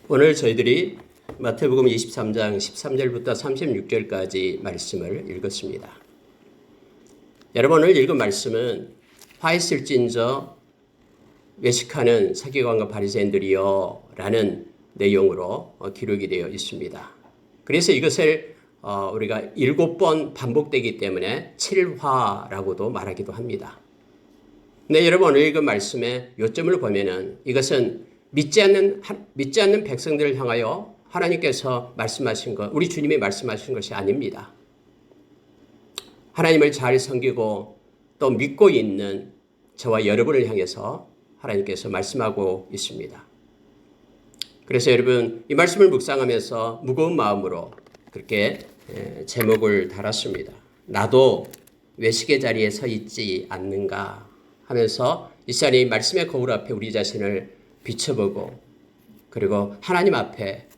오늘 저희들이 마태복음 23장 13절부터 36절까지 말씀을 읽었습니다. 여러분, 오늘 읽은 말씀은 화 있을진저 외식하는 서기관과 바리새인들이여 라는 내용으로 기록이 되어 있습니다. 그래서 이것을 우리가 7번 반복되기 때문에 7화라고도 말하기도 합니다. 근데 여러분, 오늘 읽은 말씀의 요점을 보면은 이것은 믿지 않는 백성들을 향하여 하나님께서 말씀하신 것, 우리 주님이 말씀하신 것이 아닙니다. 하나님을 잘 섬기고 또 믿고 있는 저와 여러분을 향해서 하나님께서 말씀하고 있습니다. 그래서 여러분, 이 말씀을 묵상하면서 무거운 마음으로 그렇게 제목을 달았습니다. 나도 외식의 자리에 서 있지 않는가 하면서 이 시간에 말씀의 거울 앞에 우리 자신을 비춰보고 그리고 하나님 앞에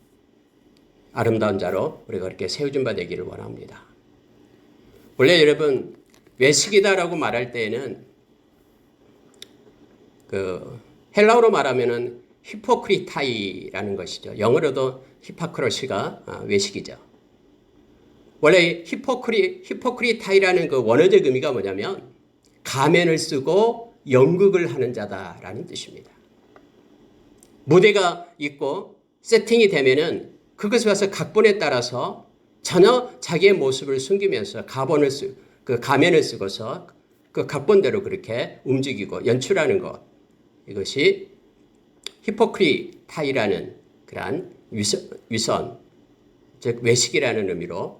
아름다운 자로 우리가 그렇게 세워진 바 되기를 원합니다. 원래 여러분, 외식이다라고 말할 때에는 헬라어로 말하면은 히포크리타이라는 것이죠. 영어로도 히파크로시가 외식이죠. 원래 히포크리타이라는 그 원어적 의미가 뭐냐면 가면을 쓰고 연극을 하는 자다라는 뜻입니다. 무대가 있고 세팅이 되면은 그것에 와서 각본에 따라서 전혀 자기의 모습을 숨기면서 가면을 쓰고서 그 각본대로 그렇게 움직이고 연출하는 것. 이것이 히포크리타이라는 그러한 위선, 즉 외식이라는 의미로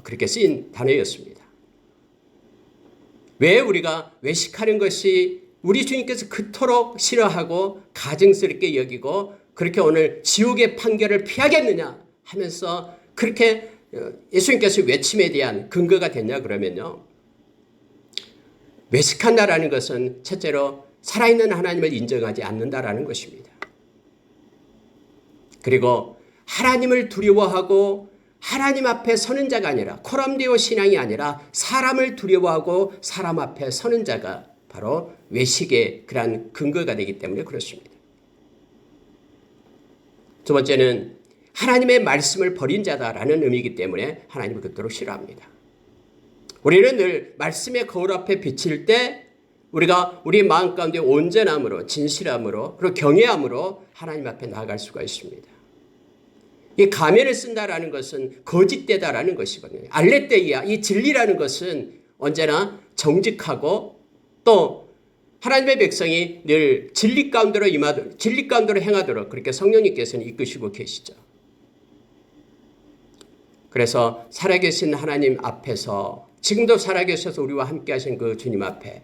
그렇게 쓰인 단어였습니다. 왜 우리가 외식하는 것이 우리 주님께서 그토록 싫어하고 가증스럽게 여기고 그렇게 오늘 지옥의 판결을 피하겠느냐 하면서 그렇게 예수님께서 외침에 대한 근거가 됐냐 그러면요. 외식한다라는 것은 첫째로 살아있는 하나님을 인정하지 않는다라는 것입니다. 그리고 하나님을 두려워하고 하나님 앞에 서는 자가 아니라 코람데오 신앙이 아니라 사람을 두려워하고 사람 앞에 서는 자가 바로 외식의 그러한 근거가 되기 때문에 그렇습니다. 두 번째는 하나님의 말씀을 버린 자다라는 의미이기 때문에 하나님을 그토록 싫어합니다. 우리는 늘 말씀의 거울 앞에 비칠 때 우리가 우리 마음 가운데 온전함으로 진실함으로 그리고 경외함으로 하나님 앞에 나아갈 수가 있습니다. 이 가면을 쓴다라는 것은 거짓되다라는 것이거든요. 알레떼이야, 이 진리라는 것은 언제나 정직하고 또 하나님의 백성이 늘 진리 가운데로 진리 가운데로 행하도록 그렇게 성령님께서는 이끄시고 계시죠. 그래서 살아계신 하나님 앞에서 지금도 살아계셔서 우리와 함께 하신 그 주님 앞에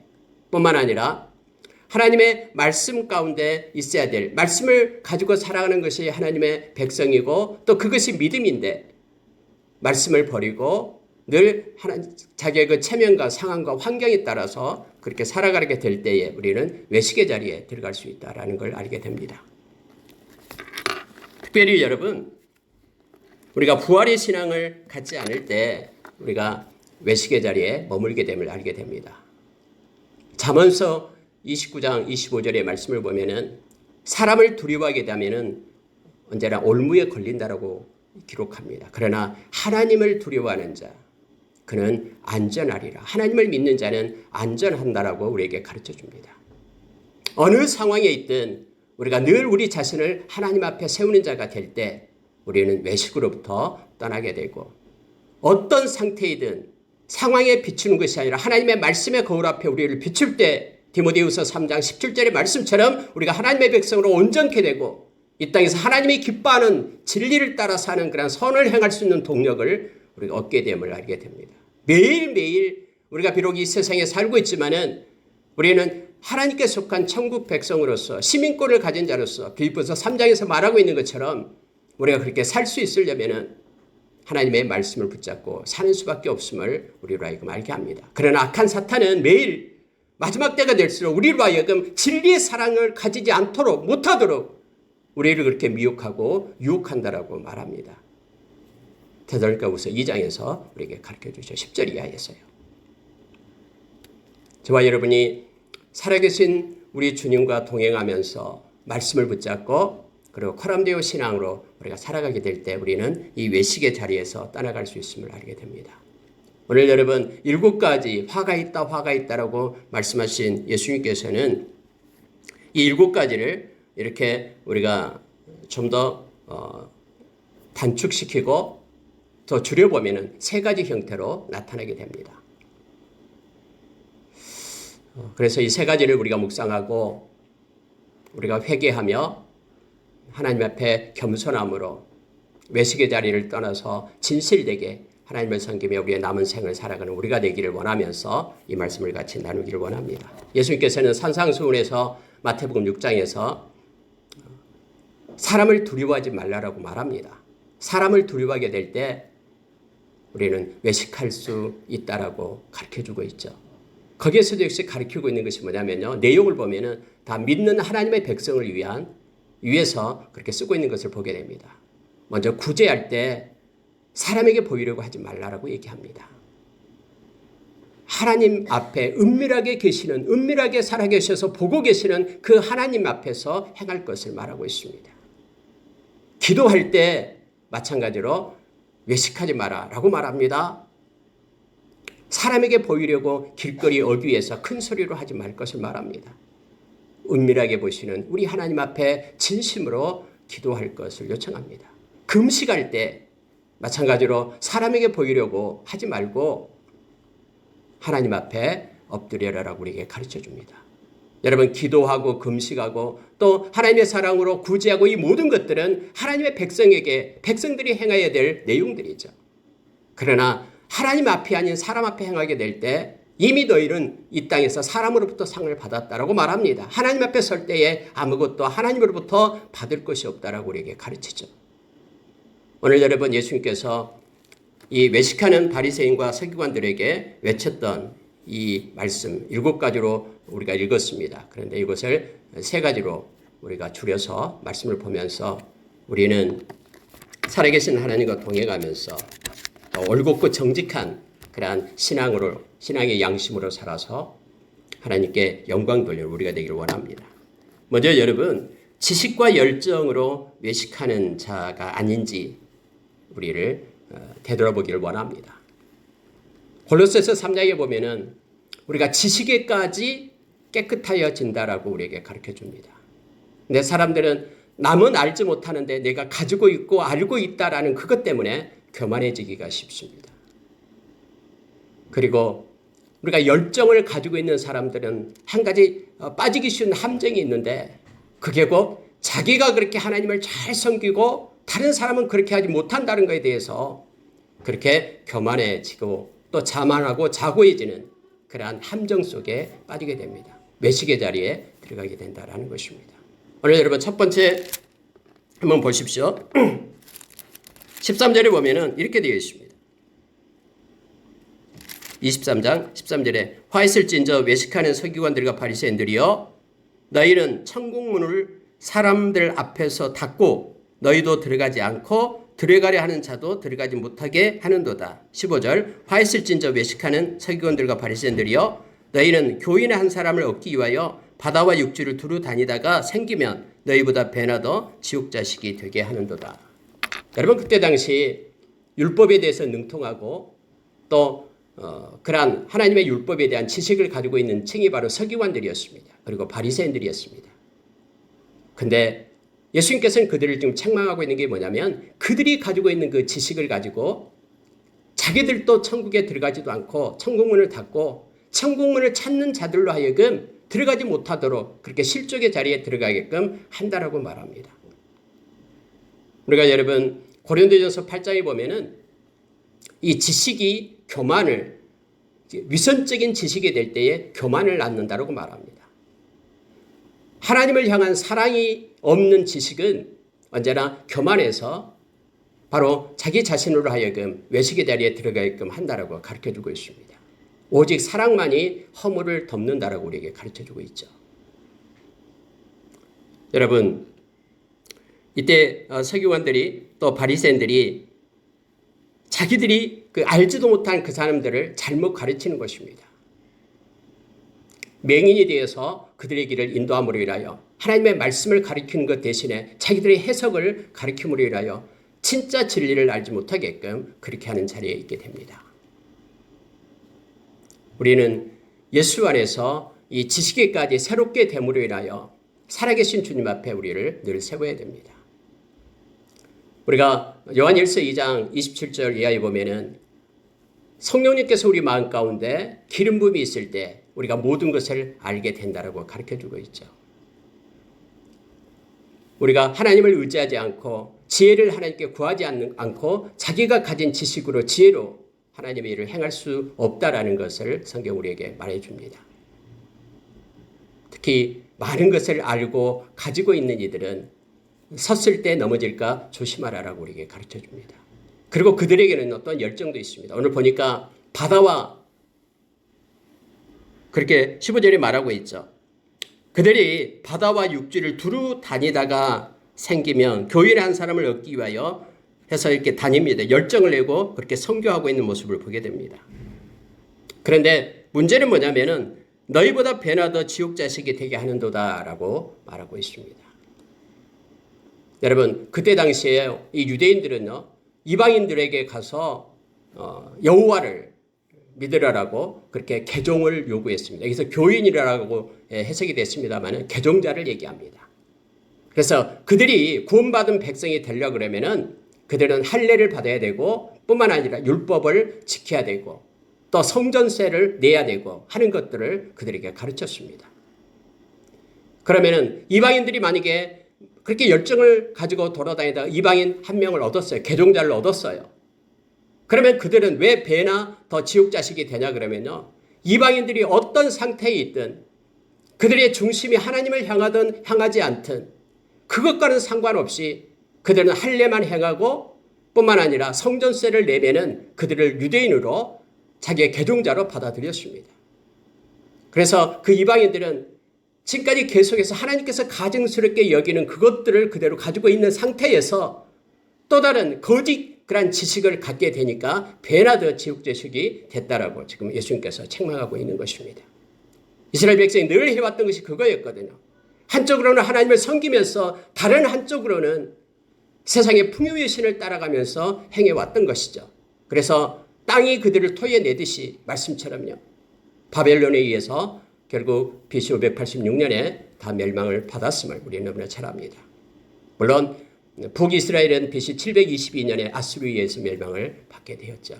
뿐만 아니라 하나님의 말씀 가운데 있어야 될 말씀을 가지고 살아가는 것이 하나님의 백성이고 또 그것이 믿음인데 말씀을 버리고 늘 자기의 그 체면과 상황과 환경에 따라서 그렇게 살아가게 될 때에 우리는 외식의 자리에 들어갈 수 있다는 걸 알게 됩니다. 특별히 여러분, 우리가 부활의 신앙을 갖지 않을 때 우리가 외식의 자리에 머물게 됨을 알게 됩니다. 잠언서 29장 25절의 말씀을 보면은 사람을 두려워하게 되면은 언제나 올무에 걸린다라고 기록합니다. 그러나 하나님을 두려워하는 자, 그는 안전하리라. 하나님을 믿는 자는 안전한다라고 우리에게 가르쳐 줍니다. 어느 상황에 있든 우리가 늘 우리 자신을 하나님 앞에 세우는 자가 될 때 우리는 외식으로부터 떠나게 되고 어떤 상태이든 상황에 비추는 것이 아니라 하나님의 말씀의 거울 앞에 우리를 비출 때 디모데후서 3장 17절의 말씀처럼 우리가 하나님의 백성으로 온전케 되고 이 땅에서 하나님이 기뻐하는 진리를 따라 사는 그런 선을 행할 수 있는 동력을 우리가 얻게 됨을 알게 됩니다. 매일매일 우리가 비록 이 세상에 살고 있지만은 우리는 하나님께 속한 천국 백성으로서 시민권을 가진 자로서 빌립보서 3장에서 말하고 있는 것처럼 우리가 그렇게 살 수 있으려면은 하나님의 말씀을 붙잡고 사는 수밖에 없음을 우리로 하여금 알게 합니다. 그러나 악한 사탄은 매일 마지막 때가 될수록 우리로 하여금 진리의 사랑을 가지지 않도록 못하도록 우리를 그렇게 미혹하고 유혹한다라고 말합니다. 데살로니가후서 2장에서 우리에게 가르쳐 주셔 10절 이하에서요. 저와 여러분이 살아계신 우리 주님과 동행하면서 말씀을 붙잡고 그리고 코람데오 신앙으로 우리가 살아가게 될 때 우리는 이 외식의 자리에서 떠나갈 수 있음을 알게 됩니다. 오늘 여러분 7가지 화가 있다 화가 있다라고 말씀하신 예수님께서는 이 7가지를 이렇게 우리가 좀 더 단축시키고 더 줄여보면 3가지 형태로 나타나게 됩니다. 그래서 이 3가지를 우리가 묵상하고 우리가 회개하며 하나님 앞에 겸손함으로 외식의 자리를 떠나서 진실되게 하나님을 섬기며 우리의 남은 생을 살아가는 우리가 되기를 원하면서 이 말씀을 같이 나누기를 원합니다. 예수님께서는 산상수훈에서 마태복음 6장에서 사람을 두려워하지 말라라고 말합니다. 사람을 두려워하게 될 때 우리는 외식할 수 있다라고 가르쳐주고 있죠. 거기에서도 역시 가르치고 있는 것이 뭐냐면요. 내용을 보면은 다 믿는 하나님의 백성을 위해서 그렇게 쓰고 있는 것을 보게 됩니다. 먼저 구제할 때 사람에게 보이려고 하지 말라라고 얘기합니다. 하나님 앞에 은밀하게 살아계셔서 보고 계시는 그 하나님 앞에서 행할 것을 말하고 있습니다. 기도할 때 마찬가지로 외식하지 마라라고 말합니다. 사람에게 보이려고 길거리 어귀에서 큰 소리로 하지 말 것을 말합니다. 은밀하게 보시는 우리 하나님 앞에 진심으로 기도할 것을 요청합니다. 금식할 때 마찬가지로 사람에게 보이려고 하지 말고 하나님 앞에 엎드려라라고 우리에게 가르쳐 줍니다. 여러분 기도하고 금식하고 또 하나님의 사랑으로 구제하고 이 모든 것들은 하나님의 백성들이 행해야 될 내용들이죠. 그러나 하나님 앞이 아닌 사람 앞에 행하게 될 때 이미 너희는 이 땅에서 사람으로부터 상을 받았다라고 말합니다. 하나님 앞에 설 때에 아무것도 하나님으로부터 받을 것이 없다라고 우리에게 가르치죠. 오늘 여러분 예수님께서 이 외식하는 바리새인과 서기관들에게 외쳤던 이 말씀 7가지로 우리가 읽었습니다. 그런데 이것을 3가지로 우리가 줄여서 말씀을 보면서 우리는 살아계신 하나님과 동행하면서 올곧고 정직한 그러한 신앙의 양심으로 살아서 하나님께 영광 돌리는 우리가 되기를 원합니다. 먼저 여러분 지식과 열정으로 외식하는 자가 아닌지 우리를 되돌아보기를 원합니다. 골로새서 3장에 보면은 우리가 지식에까지 깨끗하여진다라고 우리에게 가르쳐 줍니다. 근데 사람들은 남은 알지 못하는데 내가 가지고 있고 알고 있다라는 그것 때문에 교만해지기가 쉽습니다. 그리고 우리가 열정을 가지고 있는 사람들은 한 가지 빠지기 쉬운 함정이 있는데 그게 곧 자기가 그렇게 하나님을 잘 섬기고 다른 사람은 그렇게 하지 못한다는 것에 대해서 그렇게 교만해지고 또 자만하고 자고해지는 그러한 함정 속에 빠지게 됩니다. 외식의 자리에 들어가게 된다는 것입니다. 오늘 여러분 첫 번째 한번 보십시오. 13절에 보면은 이렇게 되어 있습니다. 23장 13절에 화 있을진저 외식하는 서기관들과 바리새인들이여 너희는 천국문을 사람들 앞에서 닫고 너희도 들어가지 않고 들어가려 하는 자도 들어가지 못하게 하는도다. 15절 화 있을진저 외식하는 서기관들과 바리새인들이여 너희는 교인의 한 사람을 얻기 위하여 바다와 육지를 두루 다니다가 생기면 너희보다 배나 더 지옥 자식이 되게 하는도다. 여러분 그때 당시 율법에 대해서 능통하고 또 그러한 하나님의 율법에 대한 지식을 가지고 있는 층이 바로 서기관들이었습니다. 그리고 바리새인들이었습니다. 근데 예수님께서는 그들을 지금 책망하고 있는 게 뭐냐면 그들이 가지고 있는 그 지식을 가지고 자기들도 천국에 들어가지도 않고 천국문을 닫고 천국문을 찾는 자들로 하여금 들어가지 못하도록 그렇게 실족의 자리에 들어가게끔 한다라고 말합니다. 우리가 여러분 고린도전서 8장에 보면은 이 지식이 교만을 위선적인 지식이 될 때에 교만을 낳는다라고 말합니다. 하나님을 향한 사랑이 없는 지식은 언제나 교만해서 바로 자기 자신으로 하여금 외식의 자리에 들어가게끔 한다라고 가르쳐주고 있습니다. 오직 사랑만이 허물을 덮는다라고 우리에게 가르쳐주고 있죠. 여러분 이때 서기관들이 또 바리새인들이 자기들이 그 알지도 못한 그 사람들을 잘못 가르치는 것입니다. 맹인에 대해서 그들의 길을 인도함으로 인하여 하나님의 말씀을 가리키는 것 대신에 자기들의 해석을 가리킴으로 인하여 진짜 진리를 알지 못하게끔 그렇게 하는 자리에 있게 됩니다. 우리는 예수 안에서 이 지식에까지 새롭게 됨으로 인하여 살아계신 주님 앞에 우리를 늘 세워야 됩니다. 우리가 요한일서 2장 27절 이하에 보면은 성령님께서 우리 마음 가운데 기름 부음이 있을 때 우리가 모든 것을 알게 된다라고 가르쳐주고 있죠. 우리가 하나님을 의지하지 않고 지혜를 하나님께 구하지 않고 자기가 가진 지식으로 지혜로 하나님의 일을 행할 수 없다라는 것을 성경 우리에게 말해줍니다. 특히 많은 것을 알고 가지고 있는 이들은 섰을 때 넘어질까 조심하라라고 우리에게 가르쳐줍니다. 그리고 그들에게는 어떤 열정도 있습니다. 오늘 보니까 바다와 그렇게 15절에 말하고 있죠. 그들이 바다와 육지를 두루 다니다가 생기면 교인의 한 사람을 얻기 위하여 해서 이렇게 다닙니다. 열정을 내고 그렇게 선교하고 있는 모습을 보게 됩니다. 그런데 문제는 뭐냐면은 너희보다 배나 더 지옥 자식이 되게 하는도다라고 말하고 있습니다. 여러분 그때 당시에 이 유대인들은요 이방인들에게 가서 여호와를 믿으라라고 그렇게 개종을 요구했습니다. 여기서 교인이라고 해석이 됐습니다만 개종자를 얘기합니다. 그래서 그들이 구원받은 백성이 되려고 그러면은 그들은 할례를 받아야 되고 뿐만 아니라 율법을 지켜야 되고 또 성전세를 내야 되고 하는 것들을 그들에게 가르쳤습니다. 그러면은 이방인들이 만약에 그렇게 열정을 가지고 돌아다니다가 이방인 한 명을 얻었어요. 개종자를 얻었어요. 그러면 그들은 왜 배나 더 지옥 자식이 되냐 그러면요. 이방인들이 어떤 상태에 있든 그들의 중심이 하나님을 향하든 향하지 않든 그것과는 상관없이 그들은 할례만 행하고 뿐만 아니라 성전세를 내면은 그들을 유대인으로 자기의 개종자로 받아들였습니다. 그래서 그 이방인들은 지금까지 계속해서 하나님께서 가증스럽게 여기는 그것들을 그대로 가지고 있는 상태에서 또 다른 거짓 그런 지식을 갖게 되니까 배나 더 지옥 자식이 됐다라고 지금 예수님께서 책망하고 있는 것입니다. 이스라엘 백성이 늘 해왔던 것이 그거였거든요. 한쪽으로는 하나님을 섬기면서 다른 한쪽으로는 세상의 풍요의 신을 따라가면서 행해왔던 것이죠. 그래서 땅이 그들을 토해내듯이 말씀처럼요. 바벨론에 의해서 결국 BC 586년에 다 멸망을 받았음을 우리는 너무나 잘 압니다. 물론 북이스라엘은 BC 722년에 아수르에 의해서 멸망을 받게 되었죠.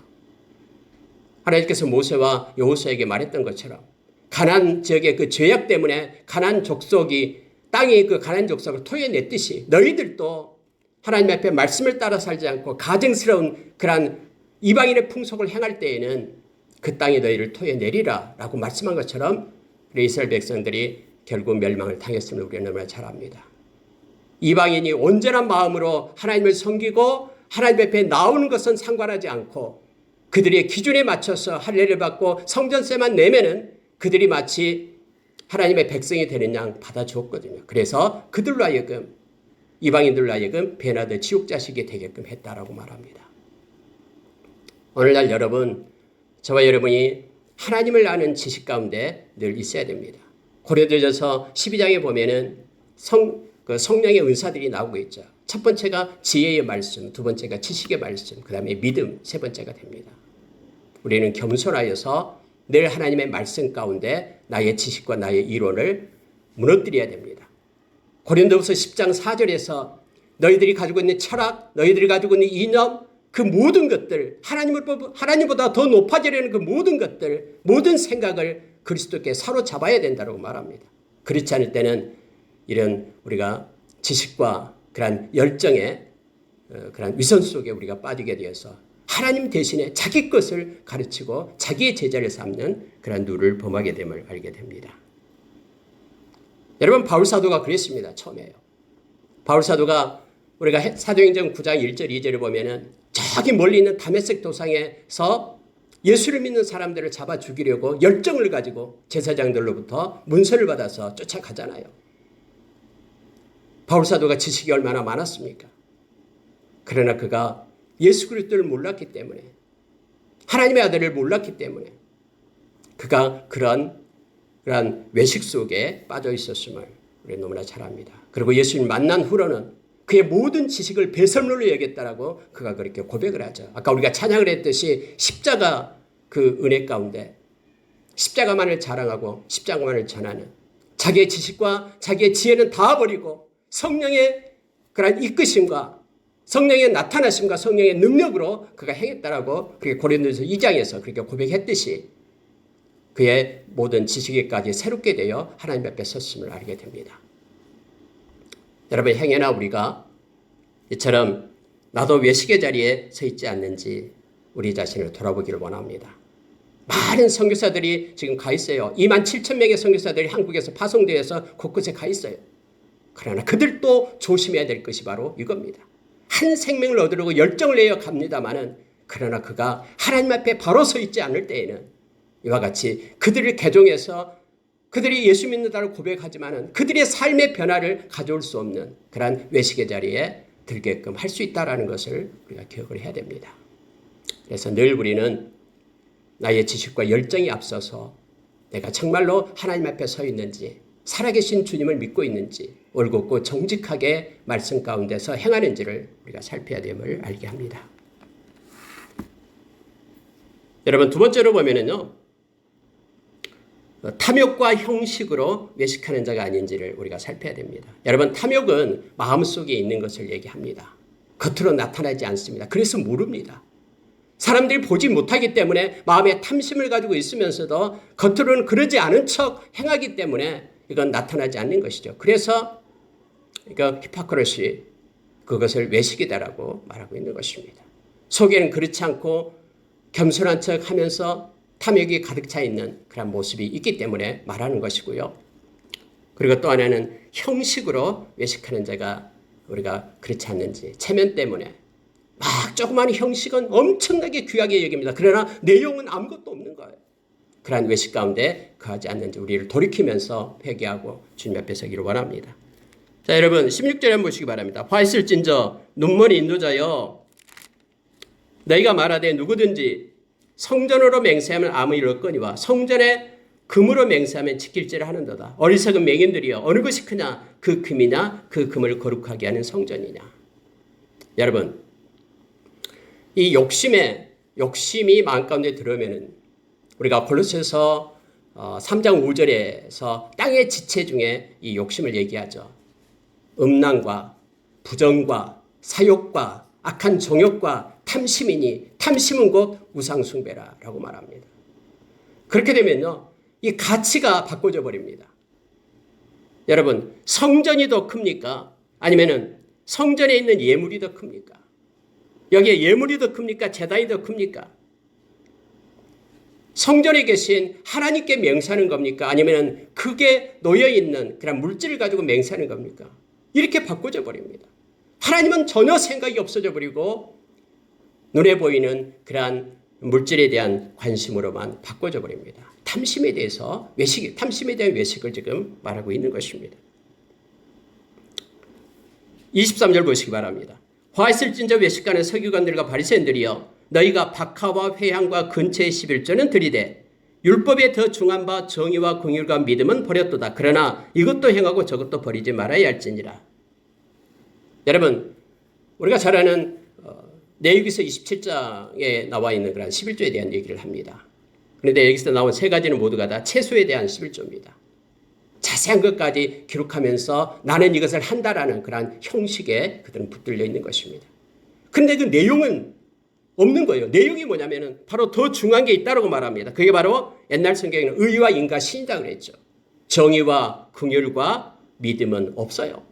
하나님께서 모세와 여호수아에게 말했던 것처럼 가나안 지역의 그 죄악 때문에 가나안 족속이 땅이 그 가나안 족속을 토해냈듯이 너희들도 하나님 앞에 말씀을 따라 살지 않고 가증스러운 그러한 이방인의 풍속을 행할 때에는 그 땅이 너희를 토해내리라 라고 말씀한 것처럼 우리 이스라엘 백성들이 결국 멸망을 당했음을 우리는 너무나 잘 압니다. 이방인이 온전한 마음으로 하나님을 섬기고 하나님 앞에 나오는 것은 상관하지 않고 그들의 기준에 맞춰서 할례를 받고 성전세만 내면은 그들이 마치 하나님의 백성이 되는 양 받아주었거든요. 그래서 그들로 하여금 이방인들로 하여금 배나 더 지옥 자식이 되게끔 했다라고 말합니다. 오늘날 여러분, 저와 여러분이 하나님을 아는 지식 가운데 늘 있어야 됩니다. 고린도전서 12장에 보면은 성령의 은사들이 나오고 있죠. 첫 번째가 지혜의 말씀, 두 번째가 지식의 말씀, 그 다음에 믿음, 세 번째가 됩니다. 우리는 겸손하여서 늘 하나님의 말씀 가운데 나의 지식과 나의 이론을 무너뜨려야 됩니다. 고린도후서 10장 4절에서 너희들이 가지고 있는 철학, 너희들이 가지고 있는 이념, 그 모든 것들, 하나님보다 더 높아지려는 그 모든 것들, 모든 생각을 그리스도께 사로잡아야 된다고 말합니다. 그렇지 않을 때는 이런 우리가 지식과 그런 열정의 그런 위선 속에 우리가 빠지게 되어서 하나님 대신에 자기 것을 가르치고 자기의 제자를 삼는 그런 누를 범하게 됨을 알게 됩니다. 여러분 바울사도가 그랬습니다. 처음에요. 바울사도가 우리가 사도행전 9장 1절 2절을 보면은 저기 멀리 있는 다메섹 도상에서 예수를 믿는 사람들을 잡아 죽이려고 열정을 가지고 제사장들로부터 문서를 받아서 쫓아가잖아요. 바울사도가 지식이 얼마나 많았습니까? 그러나 그가 예수 그리스도를 몰랐기 때문에 하나님의 아들을 몰랐기 때문에 그가 그러한 외식 속에 빠져 있었음을 우리 너무나 잘 압니다. 그리고 예수님 만난 후로는 그의 모든 지식을 배설물로 여겼다라고 그가 그렇게 고백을 하죠. 아까 우리가 찬양을 했듯이 십자가 그 은혜 가운데 십자가만을 자랑하고 십자가만을 전하는 자기의 지식과 자기의 지혜는 다 버리고 성령의 그런 이끄심과 성령의 나타나심과 성령의 능력으로 그가 행했다라고 그렇게 고린도서 2장에서 그렇게 고백했듯이 그의 모든 지식에까지 새롭게 되어 하나님 앞에 섰음을 알게 됩니다. 여러분, 행여나 우리가 이처럼 나도 외식의 자리에 서 있지 않는지 우리 자신을 돌아보기를 원합니다. 많은 선교사들이 지금 가 있어요. 27,000명의 선교사들이 한국에서 파송되어서 곳곳에 가 있어요. 그러나 그들도 조심해야 될 것이 바로 이겁니다. 한 생명을 얻으려고 열정을 내어 갑니다마는 그러나 그가 하나님 앞에 바로 서 있지 않을 때에는 이와 같이 그들을 개종해서 그들이 예수 믿는다고 고백하지만은 그들의 삶의 변화를 가져올 수 없는 그러한 외식의 자리에 들게끔 할 수 있다는 것을 우리가 기억을 해야 됩니다. 그래서 늘 우리는 나의 지식과 열정이 앞서서 내가 정말로 하나님 앞에 서 있는지 살아계신 주님을 믿고 있는지 올곧고 정직하게 말씀 가운데서 행하는지를 우리가 살펴야 됨을 알게 합니다. 여러분, 두 번째로 보면은요, 탐욕과 형식으로 외식하는 자가 아닌지를 우리가 살펴야 됩니다. 여러분, 탐욕은 마음속에 있는 것을 얘기합니다. 겉으로 나타나지 않습니다. 그래서 모릅니다. 사람들이 보지 못하기 때문에 마음에 탐심을 가지고 있으면서도 겉으로는 그러지 않은 척 행하기 때문에 이건 나타나지 않는 것이죠. 그래서 이거 히포크리시, 그것을 외식이다라고 말하고 있는 것입니다. 속에는 그렇지 않고 겸손한 척 하면서 탐욕이 가득 차 있는 그런 모습이 있기 때문에 말하는 것이고요. 그리고 또 하나는 형식으로 외식하는 자가 우리가 그렇지 않는지, 체면 때문에 막 조그마한 형식은 엄청나게 귀하게 여깁니다. 그러나 내용은 아무것도 없는 거예요. 그러한 외식 가운데 거하지 않는지 우리를 돌이키면서 회개하고 주님 앞에 서기를 원합니다. 자, 여러분 16절에 한번 보시기 바랍니다. 화 있을진저 눈먼 인도자여 너희가 말하되 누구든지 성전으로 맹세하면 아무 일 없거니와 성전에 금으로 맹세하면 지킬지를 하는도다. 어리석은 맹인들이여 어느 것이 크냐, 그 금이냐 그 금을 거룩하게 하는 성전이냐. 여러분, 이 욕심이 마음 가운데 들어오면은 우리가 골로새서 3장 5절에서 땅의 지체 중에 이 욕심을 얘기하죠. 음란과 부정과 사욕과 악한 정욕과 탐심이니 탐심은 곧 우상숭배라라고 말합니다. 그렇게 되면요, 이 가치가 바꿔져 버립니다. 여러분, 성전이 더 큽니까? 아니면은 성전에 있는 예물이 더 큽니까? 여기에 예물이 더 큽니까? 제단이 더 큽니까? 성전에 계신 하나님께 맹세하는 겁니까? 아니면 그게 놓여있는 그런 물질을 가지고 맹세하는 겁니까? 이렇게 바꿔져 버립니다. 하나님은 전혀 생각이 없어져 버리고 눈에 보이는 그러한 물질에 대한 관심으로만 바꿔져 버립니다. 탐심에 대한 외식을 지금 말하고 있는 것입니다. 23절 보시기 바랍니다. 화 있을진저 외식가는 서기관들과 바리새인들이여 너희가 박하와 회향과 근처의 11조는 들이되 율법에 더 중한 바 정의와 긍휼과 믿음은 버렸도다. 그러나 이것도 행하고 저것도 버리지 말아야 할지니라. 여러분, 우리가 잘 아는 레위기서 27장에 나와 있는 그런 11조에 대한 얘기를 합니다. 그런데 여기서 나온 세 가지는 모두가 다 채소에 대한 11조입니다. 자세한 것까지 기록하면서 나는 이것을 한다라는 그런 형식에 그들은 붙들려 있는 것입니다. 그런데 그 내용은 없는 거예요. 내용이 뭐냐면은 바로 더 중요한 게 있다고 말합니다. 그게 바로 옛날 성경에는 의와 인과 신이다 그랬죠. 정의와 긍휼과 믿음은 없어요.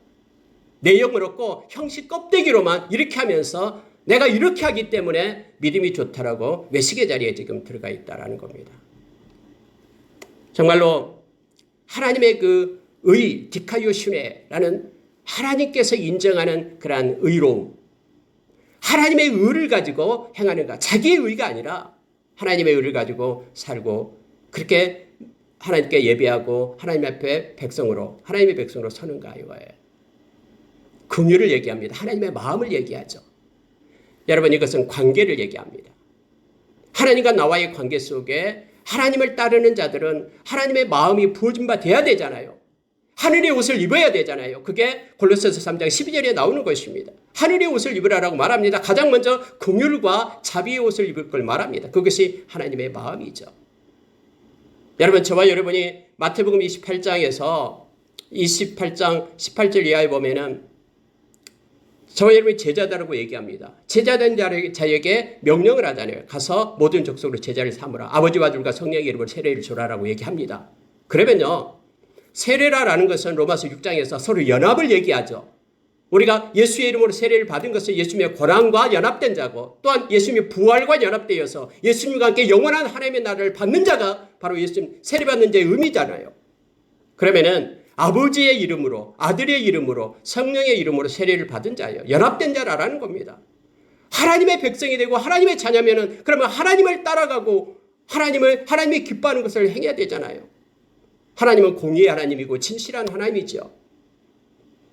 내용은 없고 형식 껍데기로만 이렇게 하면서 내가 이렇게 하기 때문에 믿음이 좋다라고 외식의 자리에 지금 들어가 있다라는 겁니다. 정말로 하나님의 그 의, 디카이오슈네라는 하나님께서 인정하는 그러한 의로움, 하나님의 의를 가지고 행하는가, 자기의 의가 아니라 하나님의 의를 가지고 살고 그렇게 하나님께 예배하고 하나님 앞에 하나님의 백성으로 서는가 이거예요. 긍휼을 얘기합니다. 하나님의 마음을 얘기하죠. 여러분, 이것은 관계를 얘기합니다. 하나님과 나와의 관계 속에 하나님을 따르는 자들은 하나님의 마음이 부어진 바 돼야 되잖아요. 하늘의 옷을 입어야 되잖아요. 그게 골로새서 3장 12절에 나오는 것입니다. 하늘의 옷을 입으라라고 말합니다. 가장 먼저 긍휼과 자비의 옷을 입을 걸 말합니다. 그것이 하나님의 마음이죠. 여러분, 저와 여러분이 마태복음 28장에서 28장 18절 이하에 보면은 저와 여러분이 제자다라고 얘기합니다. 제자된 자에게 명령을 하잖아요. 가서 모든 족속으로 제자를 삼으라. 아버지와 아들과 성령의 이름으로 세례를 주라라고 얘기합니다. 그러면요, 세례라는 것은 로마서 6장에서 서로 연합을 얘기하죠. 우리가 예수의 이름으로 세례를 받은 것은 예수님의 고난과 연합된 자고, 또한 예수님의 부활과 연합되어서 예수님과 함께 영원한 하나님의 나라를 받는 자가 바로 예수님 세례받는 자의 의미잖아요. 그러면은 아버지의 이름으로, 아들의 이름으로, 성령의 이름으로 세례를 받은 자예요. 연합된 자라는 겁니다. 하나님의 백성이 되고 하나님의 자녀면은 그러면 하나님을 따라가고 하나님이 기뻐하는 것을 행해야 되잖아요. 하나님은 공의의 하나님이고 진실한 하나님이죠.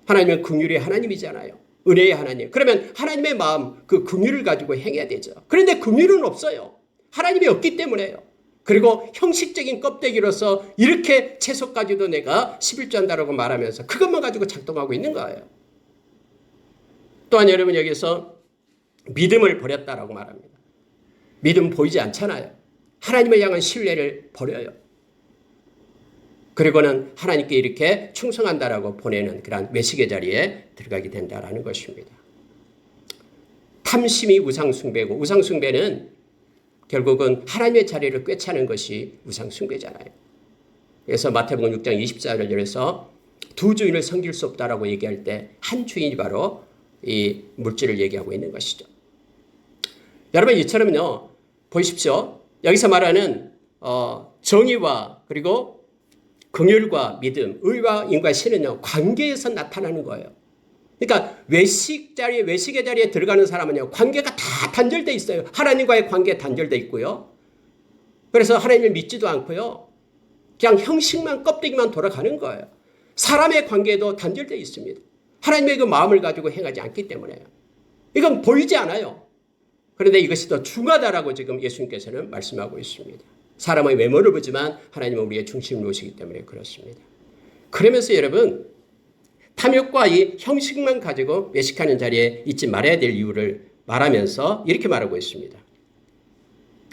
하나님은 긍휼의 하나님이잖아요. 은혜의 하나님. 그러면 하나님의 마음, 그 긍휼을 가지고 행해야 되죠. 그런데 긍휼은 없어요. 하나님이 없기 때문에요. 그리고 형식적인 껍데기로서 이렇게 채소까지도 내가 11조 한다라고 말하면서 그것만 가지고 작동하고 있는 거예요. 또한 여러분, 여기서 믿음을 버렸다라고 말합니다. 믿음 보이지 않잖아요. 하나님을 향한 신뢰를 버려요. 그리고는 하나님께 이렇게 충성한다라고 보내는 그런 외식의 자리에 들어가게 된다라는 것입니다. 탐심이 우상숭배고, 우상숭배는 결국은 하나님의 자리를 꿰차는 것이 우상숭배잖아요. 그래서 마태복음 6장 24절에서 두 주인을 섬길 수 없다라고 얘기할 때 한 주인이 바로 이 물질을 얘기하고 있는 것이죠. 여러분, 이처럼요, 보십시오. 여기서 말하는 정의와 그리고 긍휼과 믿음, 의와 인과 신은요, 관계에서 나타나는 거예요. 그러니까 외식의 자리에 들어가는 사람은요, 관계가 다 단절돼 있어요. 하나님과의 관계에 단절돼 있고요. 그래서 하나님을 믿지도 않고요. 그냥 형식만, 껍데기만 돌아가는 거예요. 사람의 관계도 단절돼 있습니다. 하나님의 그 마음을 가지고 행하지 않기 때문에요. 이건 보이지 않아요. 그런데 이것이 더 중하다라고 지금 예수님께서는 말씀하고 있습니다. 사람의 외모를 보지만 하나님은 우리의 중심을 놓으시기 때문에 그렇습니다. 그러면서 여러분, 탐욕과 이 형식만 가지고 외식하는 자리에 있지 말아야 될 이유를 말하면서 이렇게 말하고 있습니다.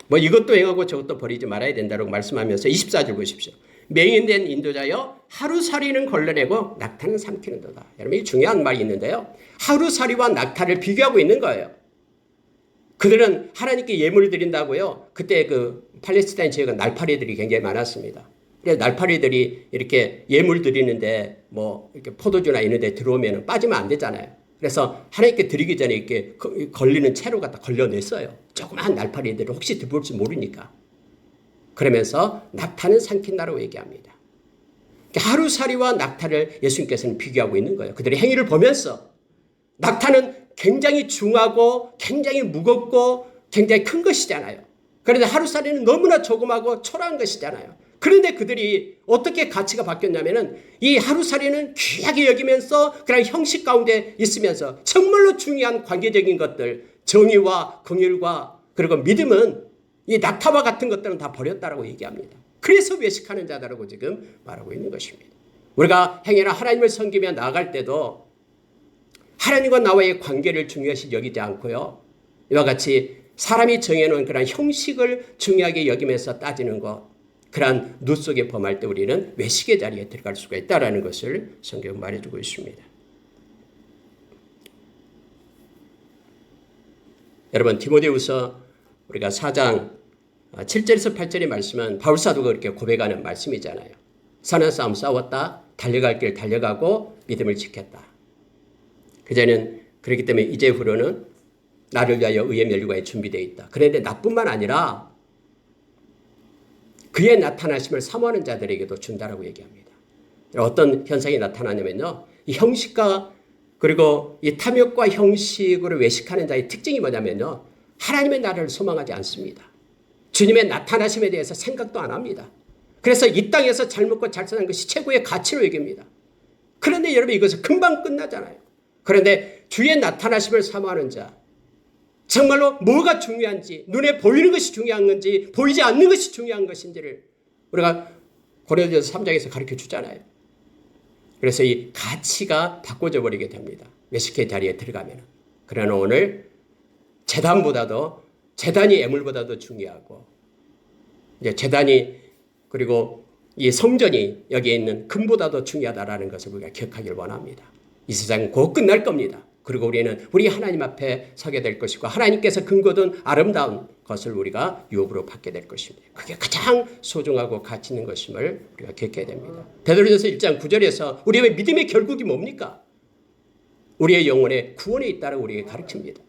뭐 이것도 행하고 저것도 버리지 말아야 된다고 말씀하면서 24절 보십시오. 맹인된 인도자여 하루살이는 걸러내고 낙타는 삼키는도다. 여러분, 이 중요한 말이 있는데요. 하루살이와 낙타를 비교하고 있는 거예요. 그들은 하나님께 예물을 드린다고요. 그때 그 팔레스타인 지역은 날파리들이 굉장히 많았습니다. 그래서 날파리들이 이렇게 예물 드리는데 뭐 이렇게 포도주나 이런 데 들어오면 빠지면 안 되잖아요. 그래서 하나님께 드리기 전에 이렇게 걸리는 채로 갖다 걸려냈어요. 조그마한 날파리들을 혹시 들어올지 모르니까. 그러면서 낙타는 삼킨다라고 얘기합니다. 하루살이와 낙타를 예수님께서는 비교하고 있는 거예요. 그들의 행위를 보면서 낙타는 굉장히 중하고 굉장히 무겁고 굉장히 큰 것이잖아요. 그런데 하루살이는 너무나 조그마고 초라한 것이잖아요. 그런데 그들이 어떻게 가치가 바뀌었냐면은 이 하루살이는 귀하게 여기면서 그런 형식 가운데 있으면서 정말로 중요한 관계적인 것들, 정의와 긍휼과 그리고 믿음은 이 낙타와 같은 것들은 다 버렸다라고 얘기합니다. 그래서 외식하는 자다라고 지금 말하고 있는 것입니다. 우리가 행여나 하나님을 섬기며 나아갈 때도 하나님과 나와의 관계를 중요시 여기지 않고요. 이와 같이 사람이 정해놓은 그런 형식을 중요하게 여기면서 따지는 것, 그러한 누 속에 범할 때 우리는 외식의 자리에 들어갈 수가 있다는 것을 성경은 말해주고 있습니다. 여러분, 디모데후서 우리가 4장 7절에서 8절의 말씀은 바울사도가 그렇게 고백하는 말씀이잖아요. 선한 싸움 싸웠다. 달려갈 길 달려가고 믿음을 지켰다. 그제는 그렇기 때문에 이제후로는 나를 위하여 의의 면류관이 준비되어 있다. 그런데 나뿐만 아니라 그의 나타나심을 사모하는 자들에게도 준다라고 얘기합니다. 어떤 현상이 나타나냐면요. 이 형식과 그리고 이 탐욕과 형식으로 외식하는 자의 특징이 뭐냐면요. 하나님의 나라를 소망하지 않습니다. 주님의 나타나심에 대해서 생각도 안 합니다. 그래서 이 땅에서 잘 먹고 잘 사는 것이 최고의 가치로 여깁니다. 그런데 여러분, 이것은 금방 끝나잖아요. 그런데 주의 나타나심을 사모하는 자, 정말로 뭐가 중요한지, 눈에 보이는 것이 중요한 건지 보이지 않는 것이 중요한 것인지를 우리가 고린도전서 3장에서 가르쳐 주잖아요. 그래서 이 가치가 바꿔져 버리게 됩니다. 외식의 자리에 들어가면. 그러나 오늘 재단이 애물보다도 중요하고, 이제 재단이 그리고 이 성전이 여기에 있는 금보다도 중요하다라는 것을 우리가 기억하길 원합니다. 이 세상은 곧 끝날 겁니다. 그리고 우리는 우리 하나님 앞에 서게 될 것이고 하나님께서 근거든 아름다운 것을 우리가 유업으로 받게 될 것입니다. 그게 가장 소중하고 가치 있는 것임을 우리가 기억해야 됩니다. 베드로전서 1장 9절에서 우리의 믿음의 결국이 뭡니까? 우리의 영혼의 구원에 있다고 우리에게 가르칩니다.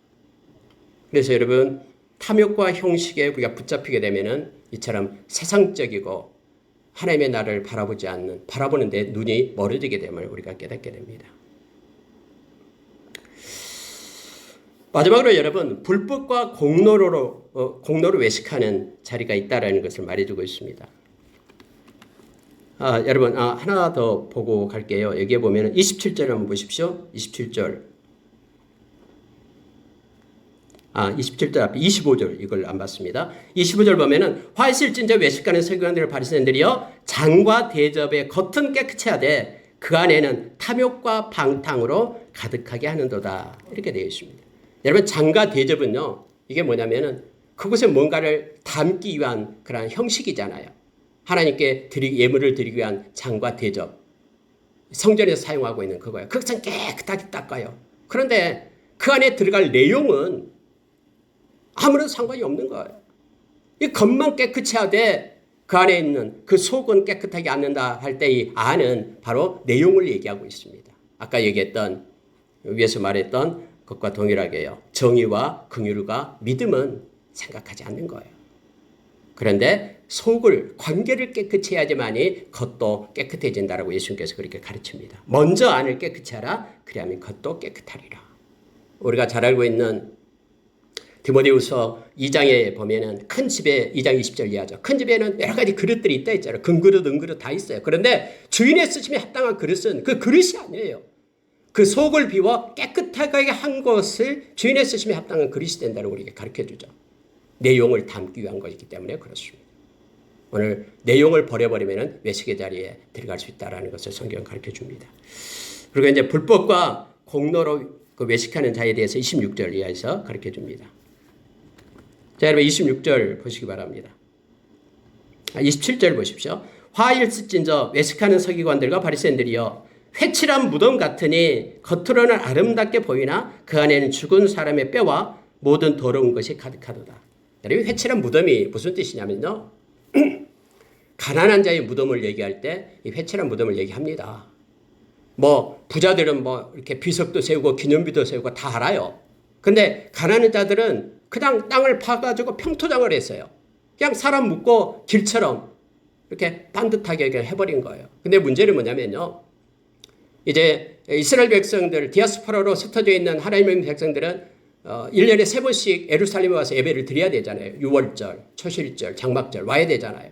그래서 여러분, 탐욕과 형식에 우리가 붙잡히게 되면은 이처럼 세상적이고 하나님의 나라를 바라보는데 눈이 멀어지게 됨을 우리가 깨닫게 됩니다. 마지막으로 여러분, 불법과 공로로 외식하는 자리가 있다라는 것을 말해주고 있습니다. 여러분, 하나 더 보고 갈게요. 여기에 보면 27절 한번 보십시오. 27절. 27절 앞에 25절 이걸 안 봤습니다. 25절 보면은 화이실진저 외식가는 서기관들 바리새인들이여 장과 대접의 겉은 깨끗이 하되 그 안에는 탐욕과 방탕으로 가득하게 하는도다. 이렇게 되어 있습니다. 여러분, 장과 대접은요, 이게 뭐냐면은 그곳에 뭔가를 담기 위한 그런 형식이잖아요. 하나님께 예물을 드리기 위한 장과 대접. 성전에서 사용하고 있는 그거예요. 그것은 깨끗하게 닦아요. 그런데 그 안에 들어갈 내용은 아무런 상관이 없는 거예요. 이 겉만 깨끗이 하되 그 안에 있는 그 속은 깨끗하게 않는다 할 때 이 안은 바로 내용을 얘기하고 있습니다. 아까 얘기했던, 위에서 말했던 것과 동일하게요. 정의와 긍휼과 믿음은 생각하지 않는 거예요. 그런데 관계를 깨끗이 해야지만이 겉도 깨끗해진다라고 예수님께서 그렇게 가르칩니다. 먼저 안을 깨끗이 하라. 그리하면 겉도 깨끗하리라. 우리가 잘 알고 있는 디모데후서 2장에 보면은 큰 집에 2장 20절 이하죠. 큰 집에는 여러 가지 그릇들이 있다 했잖아요. 금그릇, 은그릇 다 있어요. 그런데 주인의 쓰심에 합당한 그릇은 그 그릇이 아니에요. 그 속을 비워 깨끗하게 한 것을 주인의 쓰심에 합당한 그릇이 된다고 우리에게 가르쳐주죠. 내용을 담기 위한 것이기 때문에 그렇습니다. 오늘 내용을 버려버리면 외식의 자리에 들어갈 수 있다는 것을 성경은 가르쳐줍니다. 그리고 이제 불법과 공로로 그 외식하는 자에 대해서 26절 이하에서 가르쳐줍니다. 자, 여러분 26절 보시기 바랍니다. 27절 보십시오. 화일스진저 외식하는 서기관들과 바리새인들이여 회칠한 무덤 같으니 겉으로는 아름답게 보이나 그 안에는 죽은 사람의 뼈와 모든 더러운 것이 가득하도다. 여러분, 회칠한 무덤이 무슨 뜻이냐면요. 가난한 자의 무덤을 얘기할 때 이 회칠한 무덤을 얘기합니다. 부자들은 이렇게 비석도 세우고 기념비도 세우고 다 알아요. 근데 가난한 자들은 그냥 땅을 파가지고 평토장을 했어요. 그냥 사람 묻고 길처럼 이렇게 반듯하게 해버린 거예요. 근데 문제는 뭐냐면요. 이제 이스라엘 백성들, 디아스포라로 흩어져 있는 하나님의 백성들은 1년에 3번씩 예루살렘에 와서 예배를 드려야 되잖아요. 유월절, 초실절, 장막절 와야 되잖아요.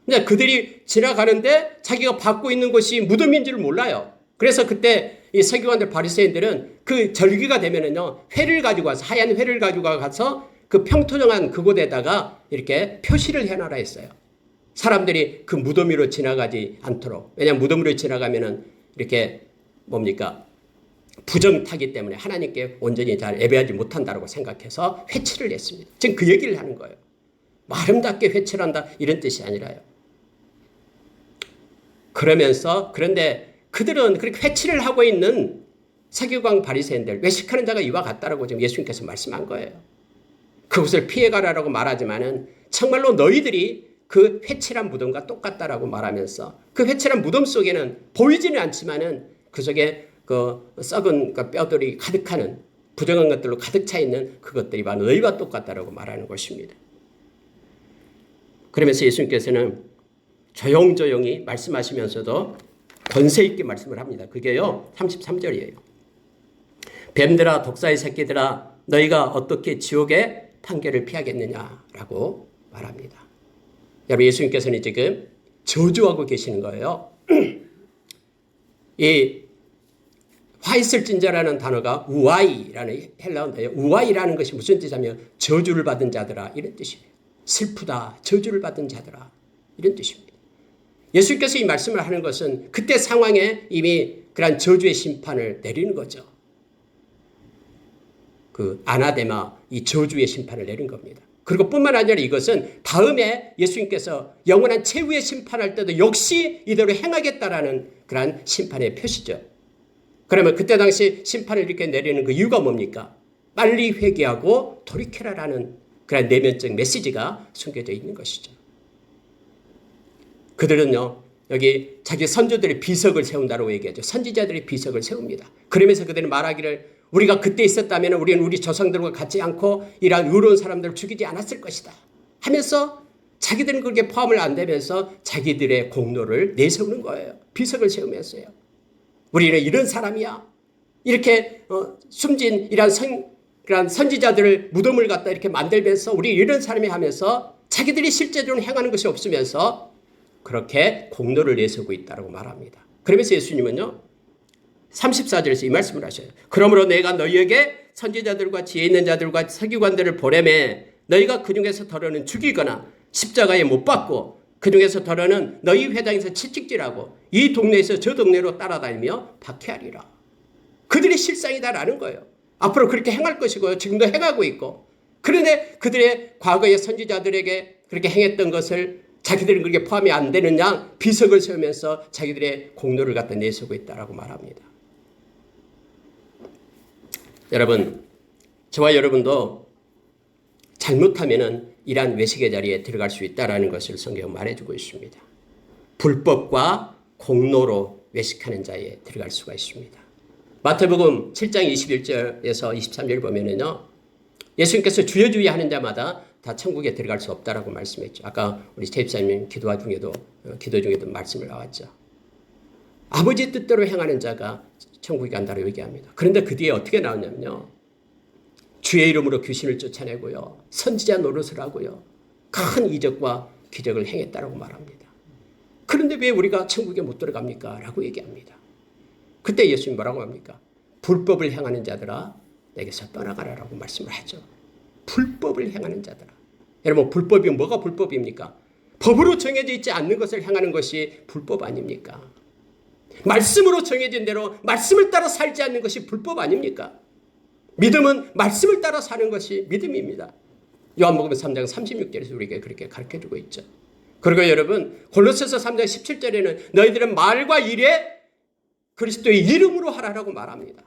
근데 그들이 지나가는데 자기가 받고 있는 것이 무덤인 줄 몰라요. 그래서 그때 이 서기관들 바리새인들은 그 절기가 되면은요, 회를 가지고 와서, 하얀 회를 가지고 가서 그 평토정한 그곳에다가 이렇게 표시를 해놔라 했어요. 사람들이 그 무덤 위로 지나가지 않도록. 왜냐하면 무덤 위로 지나가면은 이렇게 부정타기 때문에 하나님께 온전히 잘 예배하지 못한다고 생각해서 회칠을 했습니다. 지금 그 얘기를 하는 거예요. 아름답게 회칠한다 이런 뜻이 아니라요. 그런데 그들은 그렇게 회칠을 하고 있는 서기관 바리새인들, 외식하는 자가 이와 같다라고 지금 예수님께서 말씀한 거예요. 그것을 피해가라라고 말하지만은 정말로 너희들이 그 회칠한 무덤과 똑같다라고 말하면서 그 회칠한 무덤 속에는 보이지는 않지만은 그 속에 그 썩은 그 뼈들이 가득하는 부정한 것들로 가득 차 있는 그것들이 바로 너희와 똑같다라고 말하는 것입니다. 그러면서 예수님께서는 조용조용히 말씀하시면서도 권세 있게 말씀을 합니다. 그게요 33절이에요. 뱀들아 독사의 새끼들아 너희가 어떻게 지옥의 판결을 피하겠느냐라고 말합니다. 여러분, 예수님께서는 지금 저주하고 계시는 거예요. 이 화이슬진자라는 단어가 우아이라는 헬라어인데요. 우아이라는 것이 무슨 뜻이냐면 저주를 받은 자들아 이런 뜻이에요. 슬프다, 저주를 받은 자들아 이런 뜻입니다. 예수님께서 이 말씀을 하는 것은 그때 상황에 이미 그러한 저주의 심판을 내리는 거죠. 그 아나데마, 이 저주의 심판을 내린 겁니다. 그리고 뿐만 아니라 이것은 다음에 예수님께서 영원한 최후의 심판할 때도 역시 이대로 행하겠다라는 그러한 심판의 표시죠. 그러면 그때 당시 심판을 이렇게 내리는 그 이유가 뭡니까? 빨리 회개하고 돌이켜라라는 그런 내면적 메시지가 숨겨져 있는 것이죠. 그들은요, 여기 자기 선조들의 비석을 세운다고 얘기하죠. 선지자들의 비석을 세웁니다. 그러면서 그들은 말하기를 우리가 그때 있었다면 우리는 우리 조상들과 같지 않고 이러한 의로운 사람들을 죽이지 않았을 것이다 하면서 자기들은 그렇게 포함을 안 되면서 자기들의 공로를 내세우는 거예요. 비석을 세우면서요. 우리는 이런 사람이야. 이렇게 숨진 그런 선지자들을 무덤을 갖다 이렇게 만들면서 우리 이런 사람이 하면서 자기들이 실제적으로 행하는 것이 없으면서 그렇게 공로를 내세우고 있다고 말합니다. 그러면서 예수님은요 34절에서 이 말씀을 하셔요. 그러므로 내가 너희에게 선지자들과 지혜 있는 자들과 서기관들을 보내매 너희가 그 중에서 덜어는 죽이거나 십자가에 못 박고 그 중에서 덜어는 너희 회당에서 채찍질하고 이 동네에서 저 동네로 따라다니며 박해하리라. 그들이 실상이다라는 거예요. 앞으로 그렇게 행할 것이고요. 지금도 행하고 있고. 그런데 그들의 과거의 선지자들에게 그렇게 행했던 것을 자기들은 그렇게 포함이 안 되는 양 비석을 세우면서 자기들의 공로를 갖다 내세우고 있다라고 말합니다. 여러분, 저와 여러분도 잘못하면은 이러한 외식의 자리에 들어갈 수 있다라는 것을 성경은 말해주고 있습니다. 불법과 공로로 외식하는 자에 들어갈 수가 있습니다. 마태복음 7장 21절에서 23절 보면은요, 예수님께서 주여 주여 하는 자마다 다 천국에 들어갈 수 없다라고 말씀했죠. 아까 우리 제입사님 기도 중에도 말씀을 나왔죠. 아버지의 뜻대로 행하는 자가 천국에 간다고 얘기합니다. 그런데 그 뒤에 어떻게 나오냐면요. 주의 이름으로 귀신을 쫓아내고요. 선지자 노릇을 하고요. 큰 이적과 기적을 행했다라고 말합니다. 그런데 왜 우리가 천국에 못 들어갑니까? 라고 얘기합니다. 그때 예수님 뭐라고 합니까? 불법을 행하는 자들아 내게서 떠나가라라고 말씀을 하죠. 불법을 행하는 자들아. 여러분 불법이 뭐가 불법입니까? 법으로 정해져 있지 않는 것을 행하는 것이 불법 아닙니까? 말씀으로 정해진 대로 말씀을 따라 살지 않는 것이 불법 아닙니까? 믿음은 말씀을 따라 사는 것이 믿음입니다. 요한복음 3장 36절에서 우리에게 그렇게 가르쳐주고 있죠. 그리고 여러분 골로새서 3장 17절에는 너희들은 말과 일에 그리스도의 이름으로 하라라고 말합니다.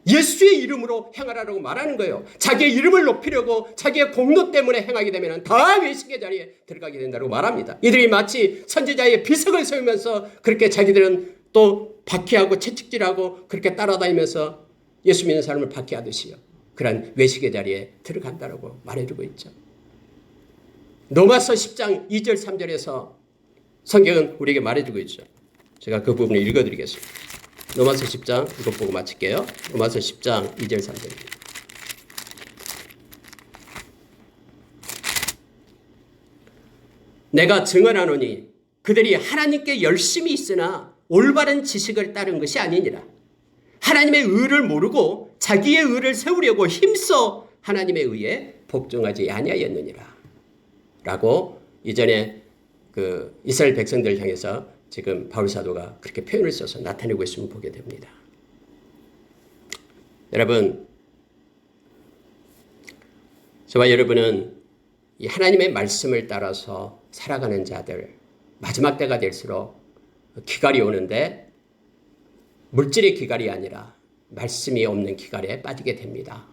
예수의 이름으로 행하라고 말하는 거예요. 자기의 이름을 높이려고 자기의 공로 때문에 행하게 되면 다 외식의 자리에 들어가게 된다고 말합니다. 이들이 마치 선지자의 비석을 세우면서 그렇게 자기들은 또 박해하고 채찍질하고 그렇게 따라다니면서 예수 믿는 사람을 박해하듯이요. 그런 외식의 자리에 들어간다고 말해주고 있죠. 로마서 10장 2절 3절에서 성경은 우리에게 말해주고 있죠. 제가 그 부분을 읽어드리겠습니다. 로마서 10장 이것 보고 마칠게요. 로마서 10장 2절 3절입니다. 내가 증언하노니 그들이 하나님께 열심히 있으나 올바른 지식을 따른 것이 아니니라. 하나님의 의를 모르고 자기의 의를 세우려고 힘써 하나님의 의에 복종하지 아니하였느니라. 라고 이전에 그 이스라엘 백성들을 향해서 지금 바울 사도가 그렇게 표현을 써서 나타내고 있음을 보게 됩니다. 여러분, 저와 여러분은 이 하나님의 말씀을 따라서 살아가는 자들, 마지막 때가 될수록 기갈이 오는데 물질의 기갈이 아니라 말씀이 없는 기갈에 빠지게 됩니다.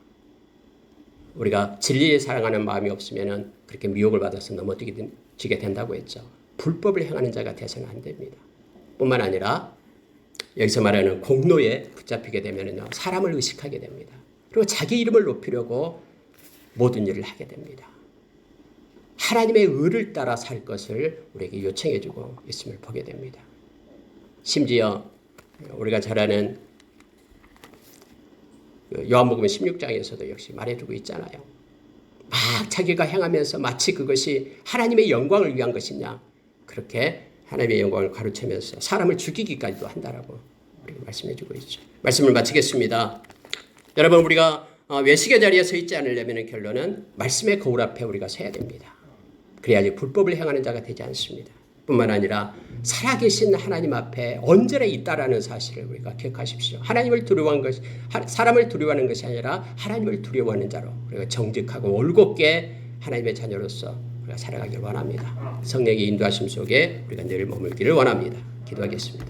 우리가 진리를 사랑하는 마음이 없으면 그렇게 미혹을 받아서 넘어지게 된다고 했죠. 불법을 행하는 자가 돼서는 안 됩니다. 뿐만 아니라 여기서 말하는 공로에 붙잡히게 되면요, 사람을 의식하게 됩니다. 그리고 자기 이름을 높이려고 모든 일을 하게 됩니다. 하나님의 의를 따라 살 것을 우리에게 요청해주고 있음을 보게 됩니다. 심지어 우리가 잘 아는 요한복음 16장에서도 역시 말해주고 있잖아요. 막 자기가 행하면서 마치 그것이 하나님의 영광을 위한 것이냐, 그렇게 하나님의 영광을 가르치면서 사람을 죽이기까지도 한다라고 우리가 말씀해주고 있죠. 말씀을 마치겠습니다. 여러분, 우리가 외식의 자리에 서 있지 않으려면 결론은 말씀의 거울 앞에 우리가 서야 됩니다. 그래야지 불법을 행하는 자가 되지 않습니다. 뿐만 아니라 살아계신 하나님 앞에 언제나 있다라는 사실을 우리가 기억하십시오. 하나님을 두려워하는 것이 사람을 두려워하는 것이 아니라 하나님을 두려워하는 자로 우리가 정직하고 올곧게 하나님의 자녀로서 우리가 살아가길 원합니다. 성령의 인도하심 속에 우리가 늘 머물기를 원합니다. 기도하겠습니다.